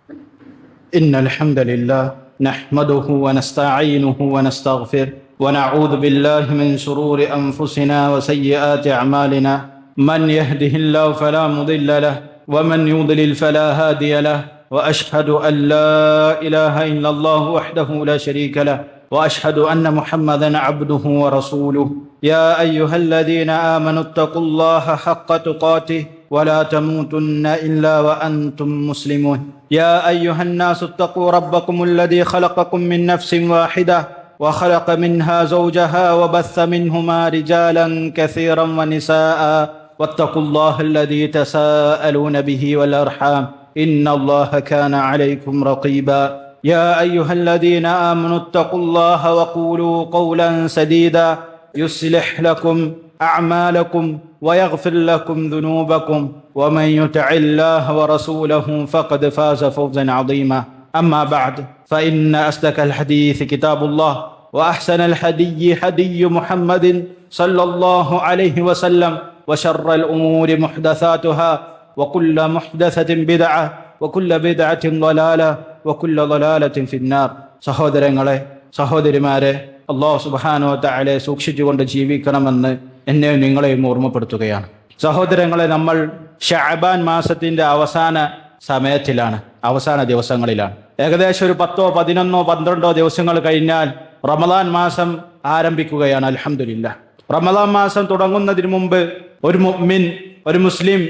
إن الحمد لله نحمده ونستعينه ونستغفره ونعوذ بالله من شرور أنفسنا وسيئات أعمالنا من يهده الله فلا مضل له ومن يضلل فلا هادي له وأشهد أن لا إله إلا الله وحده لا شريك له وأشهد أن محمدا عبده ورسوله يا أيها الذين آمنوا اتقوا الله حق تقاته ولا تموتن إلا وأنتم مسلمون يا أيها الناس اتقوا ربكم الذي خلقكم من نفس واحدة وخلق منها زوجها وبث منهما رجالا كثيرا ونساء واتقوا الله الذي تساءلون به والأرحام إن الله كان عليكم رقيبا يا أيها الذين آمنوا اتقوا الله وقولوا قولا سديدا يصلح لكم أعمالكم ويغفر لكم ذنوبكم ومن يطع الله ورسوله فقد فاز فوزا عظيما أما بعد فإن أصدق الحديث كتاب الله وأحسن الهدي هدي محمد صلى الله عليه وسلم وشر الأمور محدثاتها وكل محدثة بدعة وكل بدعة ضلالة وكل ضلالة في النار സഹോദരങ്ങളെ സഹോദരിമാരെ അല്ലാഹു സുബ്ഹാനഹു വ തആലയെ സൂക്ഷിച്ചുകൊണ്ട് ജീവിക്കണമെന്ന് എന്നെ നിങ്ങളെയും ഓർമ്മപ്പെടുത്തുകയാണ്. സഹോദരങ്ങളെ, നമ്മൾ ശഅബാൻ മാസത്തിന്റെ അവസാന സമയത്തിലാണ്, അവസാന ദിവസങ്ങളിലാണ്. ഏകദേശം ഒരു 10, 11, 12 ദിവസങ്ങൾ കഴിഞ്ഞാൽ റമദാൻ മാസം ആരംഭിക്കുകയാണ്. അൽഹംദുലില്ലാഹ്. റമദാൻ മാസം തുടങ്ങുന്നതിന് മുമ്പ് ഒരു മുഅ്മിൻ, ഒരു മുസ്ലിം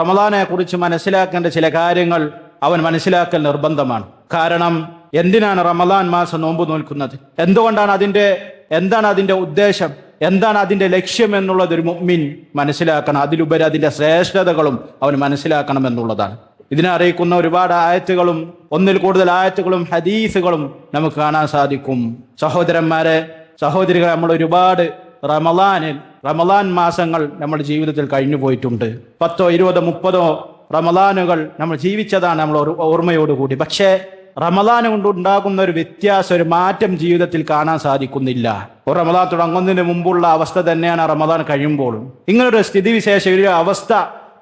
റമദാനെ കുറിച്ച് മനസ്സിലാക്കേണ്ട ചില കാര്യങ്ങൾ അവൻ മനസ്സിലാക്കൽ നിർബന്ധമാണ്. കാരണം എന്തിനാണ് റമദാൻ മാസം നോമ്പ് നോൽക്കുന്നത്, എന്താണ് അതിന്റെ ഉദ്ദേശം, എന്താണ് അതിന്റെ ലക്ഷ്യം എന്നുള്ളത് ഒരു മുഅ്മിൻ മനസ്സിലാക്കണം. അതിലുപരി അതിന്റെ ശ്രേഷ്ഠതകളും അവൻ മനസ്സിലാക്കണം എന്നുള്ളതാണ്. ഇതിനെ അറിയിക്കുന്ന ഒരുപാട് ആയത്തുകളും ഒന്നിൽ കൂടുതൽ ആയത്തുകളും ഹദീസുകളും നമുക്ക് കാണാൻ സാധിക്കും. സഹോദരന്മാരെ, സഹോദരികളെ, നമ്മൾ ഒരുപാട് റമദാൻ മാസങ്ങൾ നമ്മുടെ ജീവിതത്തിൽ കഴിഞ്ഞു പോയിട്ടുണ്ട്. 10, 20, 30 റമദാനുകൾ നമ്മൾ ജീവിച്ചതാണ് നമ്മൾ ഓർമ്മയോടുകൂടി. പക്ഷേ റമദാൻ കൊണ്ടുണ്ടാകുന്ന ഒരു വ്യത്യാസം, ഒരു മാറ്റം ജീവിതത്തിൽ കാണാൻ സാധിക്കുന്നില്ല. ഒരു റമദാൻ തുടങ്ങുന്നതിന് മുമ്പുള്ള അവസ്ഥ തന്നെയാണ് റമദാൻ കഴിയുമ്പോഴും. ഇങ്ങനൊരു സ്ഥിതിവിശേഷം, ഒരു അവസ്ഥ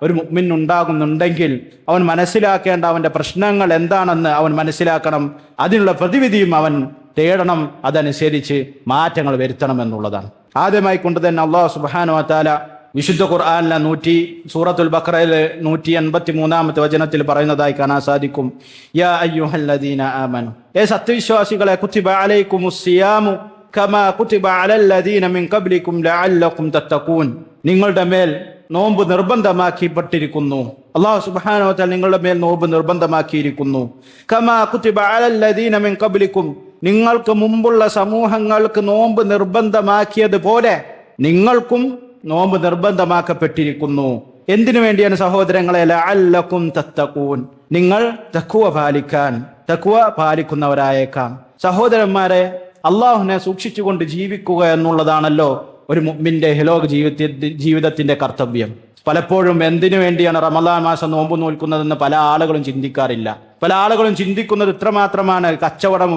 ഒരു മുഅ്മിൻ ഉണ്ടാകുന്നുണ്ടെങ്കിൽ അവൻ മനസ്സിലാക്കേണ്ട അവന്റെ പ്രശ്നങ്ങൾ എന്താണെന്ന് അവൻ മനസ്സിലാക്കണം. അതിനുള്ള പ്രതിവിധിയും അവൻ തേടണം. അതനുസരിച്ച് മാറ്റങ്ങൾ വരുത്തണം എന്നുള്ളതാണ്. ആദ്യമായി കൊണ്ട് തന്നെ അല്ലാഹു സുബ്ഹാനഹു വ തആല വിശുദ്ധ ഖുർആനിലെ സൂറത്തുൽ ബഖറയിലെ 183-ാമത്തെ വചനത്തിൽ പറയുന്നതായി കാണാൻ സാധിക്കും. യാ അയ്യുഹല്ലദീന ആമനു, സത്യവിശ്വാസികളെ, കുതിബ അലൈക്കുമുസ്സിയാമു കമാ കുതിബ അലല്ലദീന മിൻ ഖബ്ലിക്കും ലഅല്ലക്കും തത്തഖൂൻ, നിങ്ങളുടെ മേൽ നോമ്പ് നിർബന്ധമാക്കിപ്പെട്ടിരിക്കുന്നു. അല്ലാഹു സുബ്ഹാനഹു വ തആല നിങ്ങളുടെ മേൽ നോമ്പ് നിർബന്ധമാക്കിയിരിക്കുന്നു. കമാ കുതിബ അലല്ലദീന മിൻ ഖബ്ലിക്കും, നിങ്ങൾക്ക് മുമ്പുള്ള സമൂഹങ്ങൾക്ക് നോമ്പ് നിർബന്ധമാക്കിയതുപോലെ നിങ്ങൾക്കും നോമ്പ് നിർബന്ധമാക്കപ്പെട്ടിരിക്കുന്നു. എന്തിനു വേണ്ടിയാണ് സഹോദരങ്ങളെ? ലഅല്ലക്കും തത്തഖൂൻ, നിങ്ങൾ തഖ്വ പാലിക്കുന്നവരായേക്കാം. സഹോദരന്മാരെ, അള്ളാഹുവിനെ സൂക്ഷിച്ചുകൊണ്ട് ജീവിക്കുക എന്നുള്ളതാണല്ലോ ഒരു മുഅ്മിന്റെ ഇഹലോക ജീവിതത്തിന്റെ കർത്തവ്യം. പലപ്പോഴും എന്തിനു വേണ്ടിയാണ് റമദാൻ മാസം നോമ്പ് നോൽക്കുന്നതെന്ന് പല ആളുകളും ചിന്തിക്കാറില്ല. പല ആളുകളും ചിന്തിക്കുന്നത് ഇത്രമാത്രമാണ്: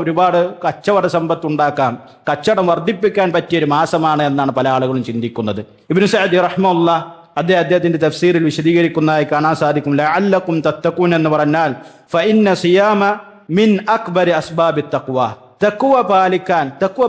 ഒരുപാട് കച്ചവട സമ്പത്ത് ഉണ്ടാക്കാം, കച്ചവടം വർദ്ധിപ്പിക്കാൻ പറ്റിയൊരു മാസമാണ് എന്നാണ് പല ആളുകളും ചിന്തിക്കുന്നത്. ഇബ്നു സഅദി റഹ്മത്തുള്ളാഹി അദ്ദേഹത്തിന്റെ തഫ്സീറിൽ വിശദീകരിക്കുന്നതായി കാണാൻ സാധിക്കും. ലഅല്ലക്കും തത്തഖൂൻ എന്ന് പറഞ്ഞാൽ ഫഇന്ന സിയാമ മിൻ അക്ബരി അസ്ബാബി തഖ്വ, തഖ്വ പാലിക്കാൻ, തഖ്വ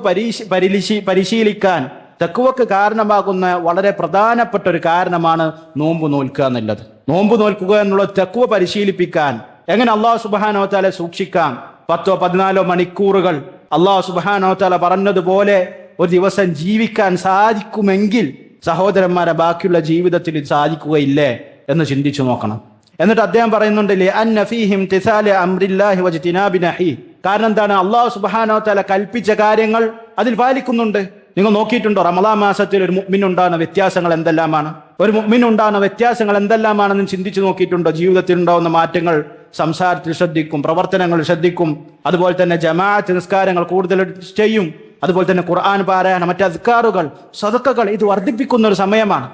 പരിശീലിക്കാൻ, തഖ്വക്ക് കാരണമാകുന്ന വളരെ പ്രധാനപ്പെട്ട ഒരു കാരണമാണ് നോമ്പ് നോൽക്കുക എന്നുള്ളത്. നോമ്പ് നോൽക്കുക എന്നുള്ളത് തഖ്വ പരിശീലിപ്പിക്കാൻ. എങ്ങനെ അല്ലാഹു സുബ്ഹാനഹു വ തആല സൂക്ഷിക്കാം? 10, 14 മണിക്കൂറുകൾ അല്ലാഹു സുബ്ഹാനഹു വ തആല പറഞ്ഞതുപോലെ ഒരു ദിവസം ജീവിക്കാൻ സാധിക്കുമെങ്കിൽ സഹോദരന്മാരെ, ബാക്കിയുള്ള ജീവിതത്തിൽ ഇത് സാധിക്കുകയില്ലേ എന്ന് ചിന്തിച്ചു നോക്കണം. എന്നിട്ട് അദ്ദേഹം പറയുന്നുണ്ട്, ലിഅന്ന ഫീഹി ഇംതിസാലി അംരില്ലാഹി വജ്തിനാബി നഹി, കാരണം എന്താണ്? അല്ലാഹു സുബ്ഹാനഹു വ തആല കൽപ്പിച്ച കാര്യങ്ങൾ അതിൽ പാലിക്കുന്നുണ്ട്. നിങ്ങൾ നോക്കിയിട്ടുണ്ടോ റമദാൻ മാസത്തിൽ ഒരു മുഅ്മിനുണ്ടാകുന്ന വ്യത്യാസങ്ങൾ എന്തെല്ലാമാണ്? ഒരു മുഅ്മിനുണ്ടാകുന്ന വ്യത്യാസങ്ങൾ എന്തെല്ലാമാണെന്ന് ചിന്തിച്ചു നോക്കിയിട്ടുണ്ടോ? ജീവിതത്തിൽ ഉണ്ടാകുന്ന മാറ്റങ്ങൾ, സംസാരത്തിൽ ശ്രദ്ധിക്കും, പ്രവർത്തനങ്ങൾ ശ്രദ്ധിക്കും, അതുപോലെ തന്നെ ജമാഅത്ത് നിസ്കാരങ്ങൾ കൂടുതൽ ചെയ്യും, അതുപോലെ തന്നെ ഖുർആൻ പാരായണം, മറ്റ് അസ്കാറുകൾ, സദഖകൾ, ഇത് വർദ്ധിപ്പിക്കുന്ന ഒരു സമയമാണ്.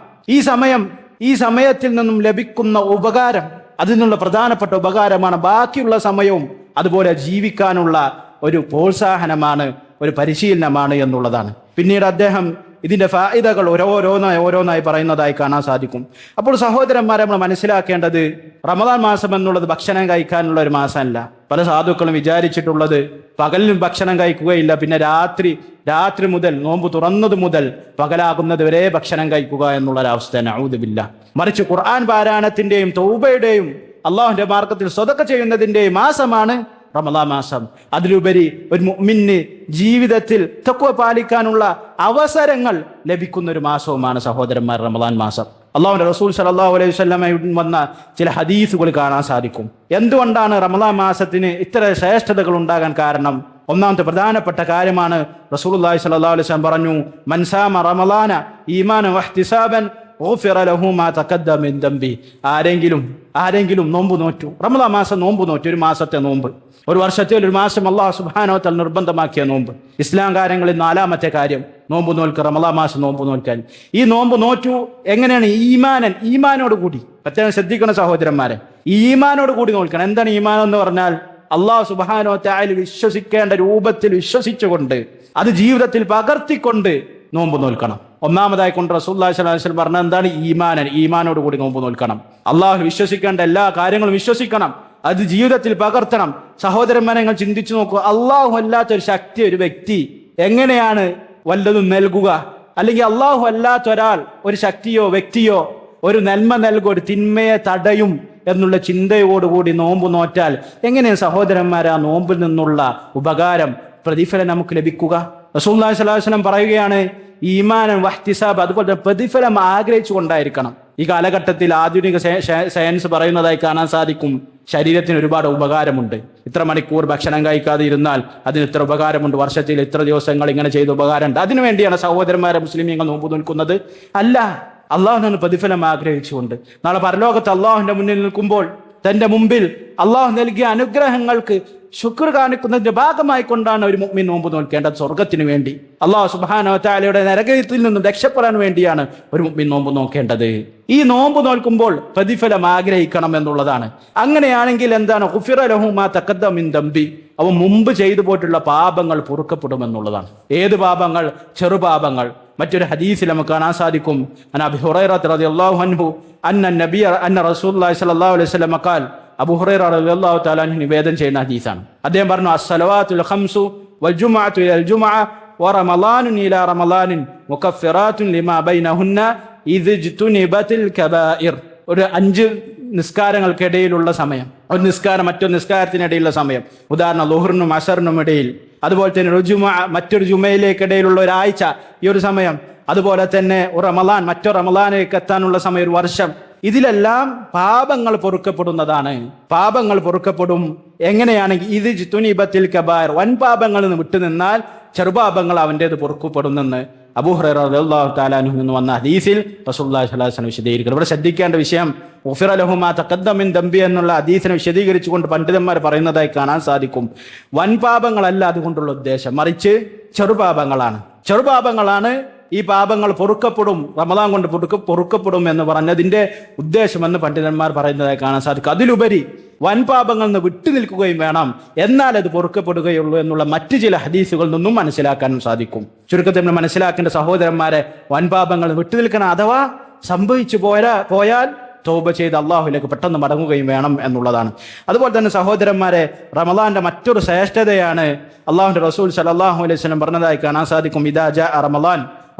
ഈ സമയത്തിൽ നിന്നും ലഭിക്കുന്ന ഉപകാരം, അതിൽ നിന്നുള്ള പ്രധാനപ്പെട്ട ഉപകാരമാണ് ബാക്കിയുള്ള സമയവും അതുപോലെ ജീവിക്കാനുള്ള ഒരു പ്രോത്സാഹനമാണ്, ഒരു പരിശീലനമാണ് എന്നുള്ളതാണ്. പിന്നീട് അദ്ദേഹം ഇതിന്റെ ഫായിദകൾ ഓരോന്നായി പറയുന്നതായി കാണാൻ സാധിക്കും. അപ്പോൾ സഹോദരന്മാരെ, നമ്മൾ മനസ്സിലാക്കേണ്ടത് റമദാൻ മാസം എന്നുള്ളത് ഭക്ഷണം കഴിക്കാനുള്ള ഒരു മാസമല്ല. പല സാധുക്കളും വിചാരിച്ചിട്ടുള്ളത് പകലിലും ഭക്ഷണം കഴിക്കുകയില്ല, പിന്നെ രാത്രി മുതൽ നോമ്പ് തുറന്നത് മുതൽ പകലാകുന്നത് വരെ ഭക്ഷണം കഴിക്കുക എന്നുള്ളൊരവസ്ഥ. നഊദു ബില്ലാഹ്. മറിച്ച് ഖുർആൻ പാരായണത്തിന്റെയും തൗബയുടെയും അള്ളാഹുവിന്റെ മാർഗത്തിൽ സ്വതക്ക ചെയ്യുന്നതിന്റെയും മാസമാണ് റമദാൻ മാസം. അതിലുപരി ഒരു മുഅ്മിന് ജീവിതത്തിൽ തഖ്വ പാലിക്കാനുള്ള അവസരങ്ങൾ ലഭിക്കുന്ന ഒരു മാസവുമാണ് സഹോദരന്മാർ റമദാൻ മാസം. അള്ളാഹുവിന്റെ റസൂൽ സല്ലല്ലാഹു അലൈഹി വസല്ലം വന്ന ചില ഹദീസുകൾ കാണാൻ സാധിക്കും. എന്തുകൊണ്ടാണ് റമദാൻ മാസത്തിന് ഇത്ര ശ്രേഷ്ഠതകൾ ഉണ്ടാകാൻ കാരണം? ഒന്നാമത്തെ പ്രധാനപ്പെട്ട കാര്യമാണ് റസൂലുള്ളാഹി സ്വല്ലല്ലാഹു അലൈഹി വസല്ലം പറഞ്ഞു, മൻ സാമ റമളാന ഈമാനൻ വഹ്തിസാബൻ ഗുഫിറ ലഹു മാ തഖദ്ദമ മിൻ ദംബി. ആരെങ്കിലും നോമ്പ് നോറ്റു, റമദാൻ മാസം നോമ്പ് നോറ്റു, ഒരു മാസത്തെ നോമ്പ്, ഒരു വർഷത്തിൽ ഒരു മാസം അല്ലാഹു സുബ്ഹാനഹു വ തആല നിർബന്ധമാക്കിയ നോമ്പ്, ഇസ്ലാം കാര്യങ്ങളിൽ 4ാമത്തെ കാര്യം നോമ്പ് നോൽക്കുക, റമദാൻ മാസം നോമ്പ് നോൽക്കാൻ. ഈ നോമ്പ് നോറ്റു എങ്ങനെയാണ്? ഈമാനോട് കൂടി. പ്രത്യേകം ശ്രദ്ധിക്കണം സഹോദരന്മാരെ, ഈമാനോട് കൂടി നോൽക്കണം. എന്താണ് ഈമാൻ എന്ന് പറഞ്ഞാൽ? അല്ലാഹു സുബ്ഹാനഹു വ തആല വിശ്വസിക്കേണ്ട രൂപത്തിൽ വിശ്വസിച്ചുകൊണ്ട് അത് ജീവിതത്തിൽ പകർത്തിക്കൊണ്ട് നോമ്പ് നോൽക്കണം. ഒന്നാമതായി കൊണ്ട് റസൂലുള്ളാഹി സ്വല്ലല്ലാഹു അലൈഹി വസല്ലം പറഞ്ഞ എന്താണ്? ഈമാനോട് കൂടി നോമ്പ് നോൽക്കണം. അള്ളാഹു വിശ്വസിക്കേണ്ട എല്ലാ കാര്യങ്ങളും വിശ്വസിക്കണം, അത് ജീവിതത്തിൽ പകർത്തണം. സഹോദരന്മാരെ, നിങ്ങൾ ചിന്തിച്ചു നോക്കൂ, അള്ളാഹു അല്ലാത്തൊരു ശക്തി, ഒരു വ്യക്തി എങ്ങനെയാണ് വല്ലതും നൽകുക? അല്ലെങ്കിൽ അള്ളാഹു അല്ലാത്ത ഒരാൾ, ഒരു ശക്തിയോ വ്യക്തിയോ ഒരു നന്മ നൽകും, ഒരു തിന്മയെ തടയും എന്നുള്ള ചിന്തയോടുകൂടി നോമ്പ് നോറ്റാൽ എങ്ങനെയാണ് സഹോദരന്മാരെ ആ നോമ്പിൽ നിന്നുള്ള ഉപകാരം, പ്രതിഫലം നമുക്ക് ലഭിക്കുക? റസൂലുള്ളാഹി സ്വല്ലല്ലാഹു അലൈഹി വസല്ലം പറയുകയാണ്, ഈമാനൻ വഹ്തിസാബ്, അതുപോലെ പ്രതിഫലം ആഗ്രഹിച്ചു കൊണ്ടായിരിക്കണം. ഈ കാലഘട്ടത്തിൽ ആധുനിക സയൻസ് പറയുന്നതായി കാണാൻ സാധിക്കും, ശരീരത്തിന് ഒരുപാട് ഉപകാരമുണ്ട്. ഇത്ര മണിക്കൂർ ഭക്ഷണം കഴിക്കാതെ ഇരുന്നാൽ അതിന് ഇത്ര ഉപകാരമുണ്ട്, വർഷത്തിൽ ഇത്ര ദിവസങ്ങൾ ഇങ്ങനെ ചെയ്ത ഉപകാരമുണ്ട്. അതിനുവേണ്ടിയാണ് സഹോദരന്മാരെ മുസ്ലിമീങ്ങൾ നോമ്പ് നോൽക്കുന്നത്? അല്ല, അള്ളാഹുവിന് പ്രതിഫലം ആഗ്രഹിച്ചുകൊണ്ട്. നാളെ പരലോകത്ത് അള്ളാഹുവിന്റെ മുന്നിൽ നിൽക്കുമ്പോൾ തന്റെ മുമ്പിൽ അള്ളാഹു നൽകിയ അനുഗ്രഹങ്ങൾക്ക് ശുക്ർ കാണിക്കുന്നതിന്റെ ഭാഗമായി കൊണ്ടാണ് ഒരു മുഅ്മിൻ നോമ്പ് നോൽക്കേണ്ടത്. സ്വർഗത്തിന് വേണ്ടി, അള്ളാഹു സുബ്ഹാനഹു വ തആലയുടെ നരകത്തിൽ നിന്നും രക്ഷപ്പെടാൻ വേണ്ടിയാണ് ഒരു മുഅ്മിൻ നോമ്പ് നോക്കേണ്ടത്. ഈ നോമ്പ് നോൽക്കുമ്പോൾ പ്രതിഫലം ആഗ്രഹിക്കണം എന്നുള്ളതാണ്. അങ്ങനെയാണെങ്കിൽ എന്താണ്? ഗുഫിറ ലഹു മാ തഖദ്ദമ മിൻ ദംബി, അവൻ മുമ്പ് ചെയ്തു പോയിട്ടുള്ള പാപങ്ങൾ പൊറുക്കപ്പെടുമെന്നുള്ളതാണ്. ഏത് പാപങ്ങൾ? ചെറുപാപങ്ങൾ. മറ്റൊരു ഹദീസിൽ നമുക്ക് കാണാൻ സാധിക്കും, അബീ ഹുറൈറ റളിയല്ലാഹു അൻഹു അന്ന റസൂലുള്ളാഹി സ്വല്ലല്ലാഹു അലൈഹി വസല്ലം ഖാൽ, അബൂ ഹുറൈറ റളിയല്ലാഹു തആല അൻഹു നിവേദനം ചെയ്യുന്ന ഹദീസാണ്. അദ്ദേഹം പറഞ്ഞു, അസ്സലവാത്തുൽ ഖംസു വൽ ജുമുഅതു ഇലൽ ജുമുഅ വറമളാനുൻ ഇലാ റമളാനിൻ മുകഫിറാത്തുൻ ലിമാ ബൈനഹുന്ന ഇദ് ജ്തുനിബത്തിൽ കബായിർ. ഒരു 5 നിസ്കാരങ്ങൾക്കിടയിലുള്ള സമയം, ഒരു നിസ്കാരം മറ്റൊരു നിസ്കാരത്തിനിടയിലുള്ള സമയം, ഉദാഹരണം ളുഹറിനും അസറിനും ഇടയിൽ, അതുപോലെ തന്നെ ഒരു ജുമുഅ മറ്റൊരു ജുമയിലേക്കിടയിലുള്ള ഒരാഴ്ച, ഈ ഒരു സമയം, അതുപോലെ തന്നെ ഒരു റമളാൻ മറ്റൊരു റമളാനിലേക്ക് എത്താനുള്ള സമയം, ഒരു വർഷം, ഇതിലെല്ലാം പാപങ്ങൾ പൊറുക്കപ്പെടുന്നതാണ്. പാപങ്ങൾ പൊറുക്കപ്പെടും. എങ്ങനെയാണെങ്കിൽ ഇത് ജ്തുനിബത്തിൽ കബായിർ, വൻ പാപങ്ങളിൽ നിന്ന് വിട്ടുനിന്നാൽ ചെറുപാപങ്ങൾ അവൻ്റേത് പൊറുക്കപ്പെടുന്നെന്ന് അബൂ ഹുറൈറ റളിയല്ലാഹു തആല അൻഹു നിന്ന് വന്ന ഹദീസിൽ റസൂലുള്ളാഹി സ്വല്ലല്ലാഹു അലൈഹി വസല്ലം വിശദീകരിക്കുന്നു. ഇവിടെ ശ്രദ്ധിക്കേണ്ട വിഷയം, ഗുഫിറ ലഹു മാ തഖദ്ദമ മിൻ ദംബി എന്നുള്ള ഹദീസിനെ വിശദീകരിച്ചുകൊണ്ട് പണ്ഡിതന്മാർ പറയുന്നതായി കാണാൻ സാധിക്കും. വൻ പാപങ്ങളല്ല അതുകൊണ്ടുള്ള ഉദ്ദേശം, മറിച്ച് ചെറുപാപങ്ങളാണ് ഈ പാപങ്ങൾ പൊറുക്കപ്പെടും, റമദാൻ കൊണ്ട് പൊറുക്കപ്പെടും എന്ന് പറഞ്ഞതിന്റെ ഉദ്ദേശമെന്ന് പണ്ഡിതന്മാർ പറയുന്നതായി കാണാൻ സാധിക്കും. അതിലുപരി വൻപാപങ്ങളിൽ നിന്ന് വിട്ടുനിൽക്കുകയും വേണം, എന്നാൽ അത് പൊറുക്കപ്പെടുകയുള്ളൂ എന്നുള്ള മറ്റു ചില ഹദീസുകളിൽ നിന്നും മനസ്സിലാക്കാനും സാധിക്കും. ചുരുക്കത്തിൽ നമ്മൾ മനസ്സിലാക്കേണ്ട സഹോദരന്മാരെ, വൻപാപങ്ങൾ വിട്ടുനിൽക്കണം, അഥവാ സംഭവിച്ചു പോയാൽ തൗബ ചെയ്ത് അള്ളാഹുവിലേക്ക് പെട്ടെന്ന് മടങ്ങുകയും വേണം എന്നുള്ളതാണ്. അതുപോലെ തന്നെ സഹോദരന്മാരെ, റമളാന്റെ മറ്റൊരു ശ്രേഷ്ഠതയാണ് അള്ളാഹുവിന്റെ റസൂൽ സല്ലല്ലാഹു അലൈഹി വസല്ലം പറഞ്ഞതായി കാണാൻ സാധിക്കും, ഇദാ ജാഅ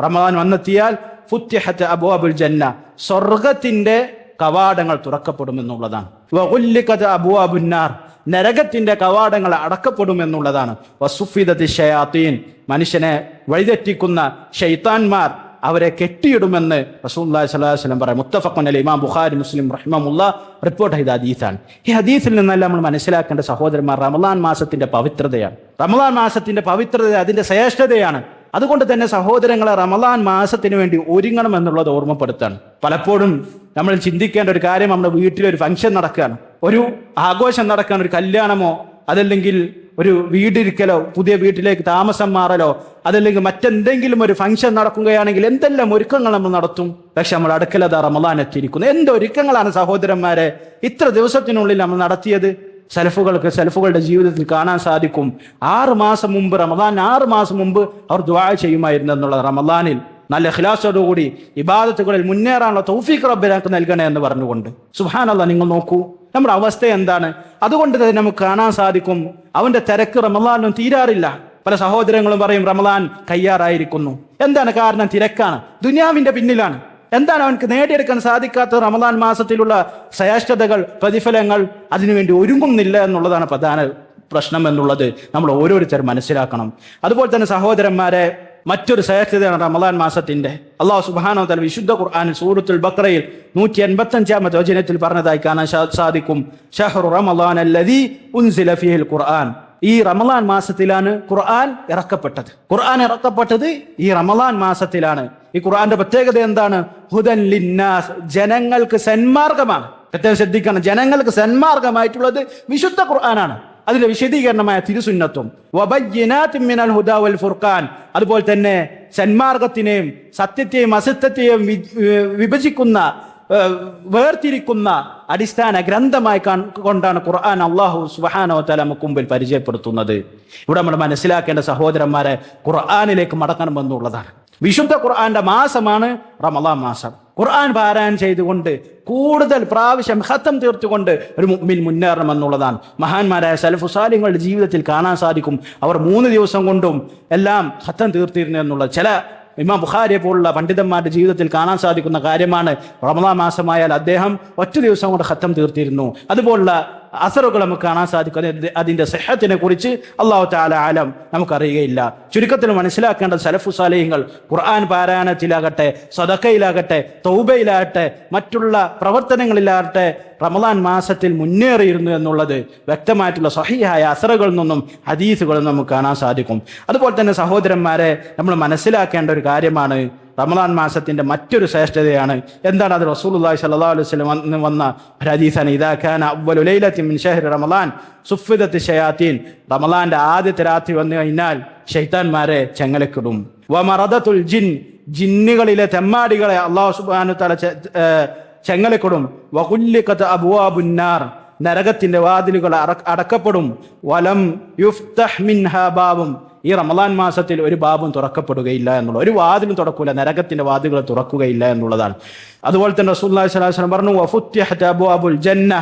റമളാൻ വന്നെത്തിയാൽ ഫുത്തിഹത്ത് അബ്വാബുൽ ജന്ന, സ്വർഗത്തിന്റെ കവാടങ്ങൾ തുറക്കപ്പെടുമെന്നുള്ളതാണ്. വഗുല്ലിഖത് അബ്വാബുൻ നാർ, നരകത്തിന്റെ കവാടങ്ങൾ അടക്കപ്പെടുമെന്നുള്ളതാണ്. വസുഫിദത്തി ശയാത്തീൻ, മനുഷ്യനെ വഴിതെറ്റിക്കുന്ന ശൈത്താൻമാർ അവരെ കെട്ടിയിടുമെന്ന് റസൂലുള്ളാഹി സ്വല്ലല്ലാഹു അലൈഹി വസല്ലം പറയും. മുത്തഫഖുൻ അലൈഹി, ഇമാം ബുഖാരി മുസ്ലിം റഹിമഹുല്ലാഹ് റിപ്പോർട്ട് ചെയ്ത ഹദീസാണ്. ഈ ഹദീസിൽ നിന്നെല്ലാം നമ്മൾ മനസ്സിലാക്കേണ്ട സഹോദരന്മാർ, റമളാൻ മാസത്തിന്റെ പവിത്രതയാണ്. റമളാൻ മാസത്തിന്റെ പവിത്രത അതിന്റെ ശ്രേഷ്ഠതയാണ്. അതുകൊണ്ട് തന്നെ സഹോദരങ്ങളെ, റമളാൻ മാസത്തിന് വേണ്ടി ഒരുങ്ങണം എന്നുള്ളത് ഓർമ്മപ്പെടുത്താണ്. പലപ്പോഴും നമ്മൾ ചിന്തിക്കേണ്ട ഒരു കാര്യം, നമ്മുടെ വീട്ടിലൊരു ഫംഗ്ഷൻ നടക്കുകയാണ്, ഒരു ആഘോഷം നടക്കുകയാണ്, ഒരു കല്യാണമോ അതല്ലെങ്കിൽ ഒരു വീടിരിക്കലോ പുതിയ വീട്ടിലേക്ക് താമസം മാറലോ അതല്ലെങ്കിൽ മറ്റെന്തെങ്കിലും ഒരു ഫംഗ്ഷൻ നടക്കുകയാണെങ്കിൽ എന്തെല്ലാം ഒരുക്കങ്ങൾ നമ്മൾ നടത്തും. പക്ഷെ നമ്മൾ അടുക്കലതാ റമളാൻ എത്തിയിരിക്കുന്നു. എന്തൊരുക്കങ്ങളാണ് സഹോദരന്മാരെ ഇത്ര ദിവസത്തിനുള്ളിൽ നമ്മൾ നടത്തിയത്. സലഫുകളുടെ ജീവിതത്തിൽ കാണാൻ സാധിക്കും, 6 മാസം മുമ്പ്, റമളാൻ 6 മാസം മുമ്പ് അവർ ദുആ ചെയ്യുമായിരുന്നു എന്നുള്ളത്. റമളാനിൽ നല്ല ഇഖ്ലാസോടുകൂടി ഇബാദത്തുകളിൽ മുന്നേറാനുള്ള തൗഫീഖ് റബ്ബ് ഞങ്ങൾക്ക് നൽകണേ എന്ന് പറഞ്ഞുകൊണ്ട്. സുബ്ഹാനല്ലാഹ്, നിങ്ങൾ നോക്കൂ നമ്മുടെ അവസ്ഥ എന്താണ്. അതുകൊണ്ട് തന്നെ നമുക്ക് കാണാൻ സാധിക്കും അവന്റെ തിരക്ക് റമളാനിലും തീരാറില്ല. പല സഹോദരങ്ങളും പറയും റമളാൻ കയ്യാറായിരിക്കുന്നു. എന്താണ് കാരണം? തിരക്കാണ്, ദുനിയാവിന്റെ പിന്നിലാണ്. എന്താണ് അവനക്ക് നേടിയെടുക്കാൻ സാധിക്കാത്ത? റമളാൻ മാസത്തിലുള്ള ശ്രേഷ്ഠതകൾ, പ്രതിഫലങ്ങൾ, അതിനുവേണ്ടി ഒരുങ്ങുന്നില്ല എന്നുള്ളതാണ് പ്രധാന പ്രശ്നം എന്നുള്ളത് നമ്മൾ ഓരോരുത്തരും മനസ്സിലാക്കണം. അതുപോലെ തന്നെ സഹോദരന്മാരെ, മറ്റൊരു ശ്രേഷ്ഠതയാണ് റമളാൻ മാസത്തിന്റെ. അല്ലാഹു സുബ്ഹാനഹു വ തആല വിശുദ്ധ ഖുർആനിൽ സൂറത്തുൽ ബഖറയിൽ 185-ാമത്തെ വചനത്തിൽ പറഞ്ഞതായി കാണാൻ സാധിക്കും, ഷഹ്റു റമളാൻ അല്ലദീ ഉൻസില ഫീഹിൽ ഖുർആൻ. ഈ റമളാൻ മാസത്തിലാണ് ഖുർആൻ ഇറക്കപ്പെട്ടത്. ഖുർആൻ ഇറക്കപ്പെട്ടത് ഈ റമളാൻ മാസത്തിലാണ്. ഈ ഖുർആന്റെ പ്രത്യേകത എന്താണ്? ഹുദൻ ലിന്നാസ്, ജനങ്ങൾക്ക് സന്മാർഗമാണ്. പ്രത്യേകം ശ്രദ്ധിക്കണം, ജനങ്ങൾക്ക് സന്മാർഗമായിട്ടുള്ളത് വിശുദ്ധ ഖുർആനാണ്. അതിന്റെ വിശദീകരണമായ തിരുസുന്നത്തും വബയ്യിനാത്തിൻ മിനൽ ഹുദാ വൽ ഫുർഖാൻ, അതുപോലെ തന്നെ സന്മാർഗത്തിനെയും സത്യത്തെയും അസത്യത്തെയും വിഭജിക്കുന്ന, വേർതിരിക്കുന്ന അടിസ്ഥാന ഗ്രന്ഥമായി കൊണ്ടാണ് ഖുർആൻ അല്ലാഹു സുബ്ഹാനഹു വ തആല നമുക്ക് മുമ്പിൽ പരിചയപ്പെടുത്തുന്നത്. ഇവിടെ നമ്മൾ മനസ്സിലാക്കേണ്ട സഹോദരന്മാരെ, ഖുർആനിലേക്ക് മടങ്ങണമെന്നുള്ളതാണ്. വിശുദ്ധ ഖുർആന്റെ മാസമാണ് റമളാൻ മാസം. ഖുർആൻ പാരായണം ചെയ്തുകൊണ്ട് കൂടുതൽ പ്രാവശ്യം ഖത്തം തീർത്തുകൊണ്ട് ഒരു മുഅ്മിൻ മുന്നേറണമെന്നുള്ളതാണ്. മഹാന്മാരായ സലഫു സാലിഹുകളുടെ ജീവിതത്തിൽ കാണാൻ സാധിക്കും, അവർ 3 ദിവസം കൊണ്ടും എല്ലാം ഖത്തം തീർത്തിരുന്നു എന്നുള്ളത്. ചില ഇമാം ബുഖാരിയെ പോലുള്ള പണ്ഡിതന്മാരുടെ ജീവിതത്തിൽ കാണാൻ സാധിക്കുന്ന കാര്യമാണ്. റമളാൻ മാസമായാൽ അദ്ദേഹം ഒറ്റ ദിവസം കൊണ്ട് ഖത്തം തീർത്തിരുന്നു. അതുപോലുള്ള അസറുകൾ നമുക്ക് കാണാൻ സാധിക്കും. അതിന്റെ സിഹത്തിനെ കുറിച്ച് അല്ലാഹു തആല ആലം, നമുക്കറിയുകയില്ല. ചുരുക്കത്തിൽ മനസ്സിലാക്കേണ്ടത്, സലഫു സാലിഹ്യങ്ങൾ ഖുർആൻ പാരായണത്തിലാകട്ടെ, സദഖയിലാകട്ടെ, തൗബയിലാകട്ടെ, മറ്റുള്ള പ്രവർത്തനങ്ങളിലാകട്ടെ റമളാൻ മാസത്തിൽ മുന്നേറിയിരുന്നു എന്നുള്ളത് വ്യക്തമായിട്ടുള്ള സ്വഹീഹായ അസറുകളിൽ നിന്നും ഹദീസുകളിൽ നിന്നും നമുക്ക് കാണാൻ സാധിക്കും. അതുപോലെ തന്നെ സഹോദരന്മാരെ, നമ്മൾ മനസ്സിലാക്കേണ്ട ഒരു കാര്യമാണ് റമളാൻ മാസത്തിന്റെ മറ്റൊരു ശ്രേഷ്ഠതയാണ്. എന്താണ് അത്? റസൂലുള്ളാഹി സ്വല്ലല്ലാഹു അലൈഹി വസല്ലം വന്ന ഹദീസാണ്, ഇദാ കാന അവ്വലു ലൈലത്തിൻ മിൻ ശഹ്രി റമളാൻ സുഫിദത്തി ശയാത്തീൻ. റമളാന്റെ ആദ്യത്തെ രാത്രി വന്നു കഴിഞ്ഞാൽ ശൈത്താന്മാരെ ചെങ്ങലക്കിടും. വമറദത്തുൽ ജിൻ, ജിന്നുകളിലെ തെമ്മാടികളെ അല്ലാഹു സുബ്ഹാനഹു വ തആല ചെങ്ങലക്കിടും. വഖുല്ലിഖത അബ്വാബുന്നാർ, നരകത്തിന്റെ വാതിലുകൾ അടക്കപ്പെടും. വലം യുഫ്തഹ് മിൻഹാ ബാബും, ഈ റമളാൻ മാസത്തിൽ ഒരു ബാബും തുറക്കപ്പെടുകയില്ല എന്നുള്ള, ഒരു വാതിലും തുറക്കൂല, നരകത്തിന്റെ വാതിലുകൾ തുറക്കുകയില്ല എന്നുള്ളതാണ്. അതുപോലെ തന്നെ റസൂലുള്ളാഹി സ്വല്ലല്ലാഹു അലൈഹി വസല്ലം പറഞ്ഞു, വഫുത്തിഹത അബ്വാബുൽ ജന്ന,